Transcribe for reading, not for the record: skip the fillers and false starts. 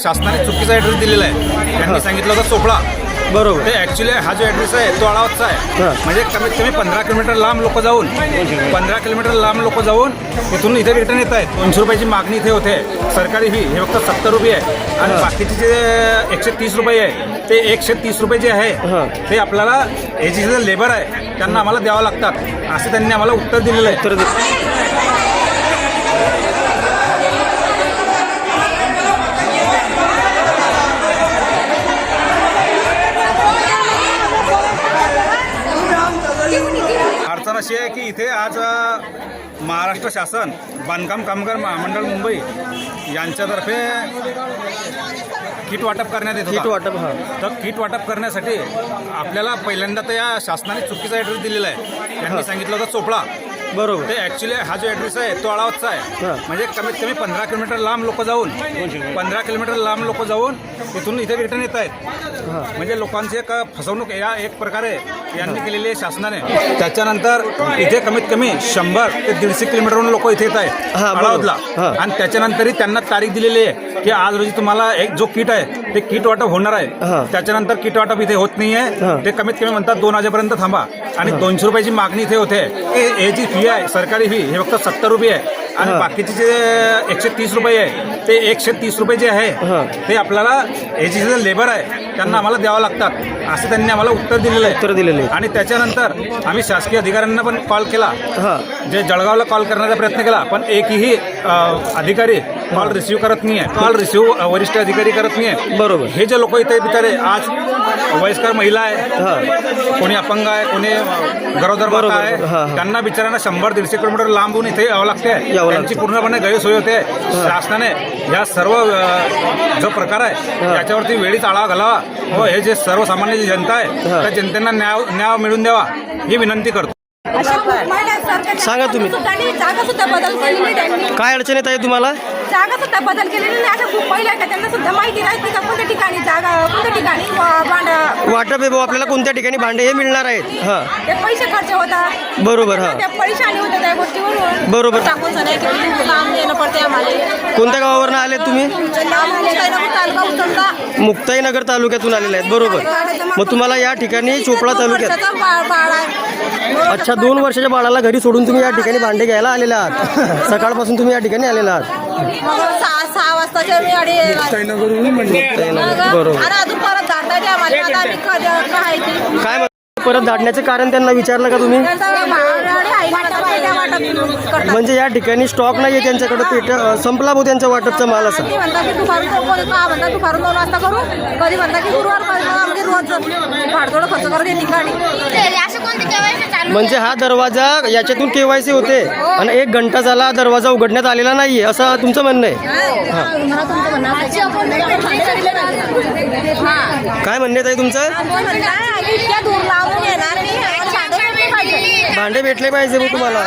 शासनाने चुकीचा ॲड्रेस दिलेला आहे. त्यांनी सांगितलं होतं चोपडा. बरोबर. ते ॲक्च्युली हा जो ॲड्रेस आहे तो अळावतचा आहे. हां. म्हणजे कमीत कमी 15 किलोमीटर लांब लोक जाऊन इथून इथे रिटर्न येत आहेत. 200 रुपयाची मागणी इथे होते. सरकारी फी हे फक्त 70 रुपये आहे आणि बाकीचे जे 130 रुपये आहे ते 130 रुपये जे आहे ते आपल्याला हे जे लेबर आहे त्यांना आम्हाला द्यावं लागतात असं त्यांनी आम्हाला उत्तर दिलेलं आहे. अडचण अशी आहे की इथे आज महाराष्ट्र शासन बांधकाम कामगार महामंडळ मुंबई यांच्यातर्फे किट वाटप करण्यात येत किट होतं. वाटप. तर किट वाटप करण्यासाठी आपल्याला पहिल्यांदा तर या शासनाने चुकीचा ॲड्रेस दिलेला आहे. त्यांनी सांगितलं होतं चोपडा. बरोबर. ते ॲक्च्युली हा जो ॲड्रेस आहे तो अळावतचा आहे. म्हणजे कमीत कमी 15 किलोमीटर लांब लोक जाऊन इथून इथे रिटर्न येत आहेत. म्हणजे लोकांची एक फसवणूक या एक प्रकारे यांनी केलेली आहे शासनाने. त्याच्यानंतर इथे कमीत कमी 100 ते 150 किलोमीटरवरून लोक इथे येत आहेत अळावतला. आणि त्याच्यानंतरही त्यांना तारीख दिलेली आहे की आज रोजी तुम्हाला एक जो किट आहे ते किट वाटप होणार आहे. त्याच्यानंतर किट वाटप इथे होत नाहीये. ते कमीत कमी म्हणतात 2 वाजेपर्यंत थांबा आणि 200 रुपयाची मागणी इथे होते. हे जी फी आहे सरकारी फी हे फक्त 70 रुपये आहे आणि बाकीचे जे 130 रुपये आहे ते 130 रुपये जे आहे ते आपल्याला हे जे लेबर आहे त्यांना आम्हाला द्यावं लागतात असं त्यांनी आम्हाला उत्तर दिलेलं आहे. आणि त्याच्यानंतर आम्ही शासकीय अधिकाऱ्यांना पण कॉल केला. जे जळगावला कॉल करण्याचा प्रयत्न केला पण एकही अधिकारी कॉल रिसिव्ह करत नाही आहे. कॉल रिसिव्ह वरिष्ठ अधिकारी करत नाही आहे. बरोबर. हे जे लोक इथे बिचारे आज वयस्कर महिला आहे, कोणी अपंग आहे, कोणी गरोदर माता आहे, त्यांना बिचाऱ्यांना 100-150 किलोमीटर लांबून इथे यावं लागते. त्यांची पूर्णपणे गैरसोय होते. शासनाने या सर्व जो प्रकार आहे याच्यावरती वेळीच आळा घालावा व हे जे सर्वसामान्य जी जनता आहे त्या जनतेला न्याय मिळवून द्यावा ही विनंती करतो. सांगा तुम्ही. जागा सुद्धा बदल केलेली त्यांनी. काय अडचण येत आहे तुम्हाला? जागा सुद्धा बदल केलेली नाही. अशा खूप पहिल्या का त्यांना सुद्धा माहिती नाही का कोणत्या ठिकाणी जागा कोणत्या ठिकाणी वाटप आहे भाऊ आपल्याला कोणत्या ठिकाणी भांडे हे मिळणार आहेत. ते पैसे खर्च होता. बरोबर. त्या परेशानी होत्या त्या गोष्टीवरून. बरोबर. टाकून नाही की काम देणं पडते आम्हाला. कोणत्या गावावरून आले तुम्ही? मुक्ताईनगर तालुक्यातून आलेले आहेत. बरोबर. मग तुम्हाला या ठिकाणी चोपडा तालुक्यात अच्छा 2 वर्षाच्या बाळाला घरी सोडून तुम्ही या ठिकाणी भांडे घ्यायला आलेले आहात. सकाळपासून तुम्ही या ठिकाणी आलेला आहात. 6 वाजताच्या वेळी बरोबर. आणि अजून परत जाता आम्हाला काय परत धाडण्याचं कारण त्यांना विचारलं का तुम्ही? म्हणजे या ठिकाणी स्टॉक नाही आहे त्यांच्याकडे. पेट संपला भाऊ त्यांचा वाटपचा माल असा. दुपारून 2 वाजता करू. कधी म्हणता की गुरुवार रोज भाडतोड खर्च करू दे ठिकाणी. म्हणजे हा दरवाजा याच्यातून केवायसी होते आणि 1 घंटा झाला दरवाजा उघडण्यात आलेला नाहीये असं तुमचं म्हणणं आहे. काय म्हणणं आहे तुमचं? भांडे भेटले पाहिजे मग तुम्हाला.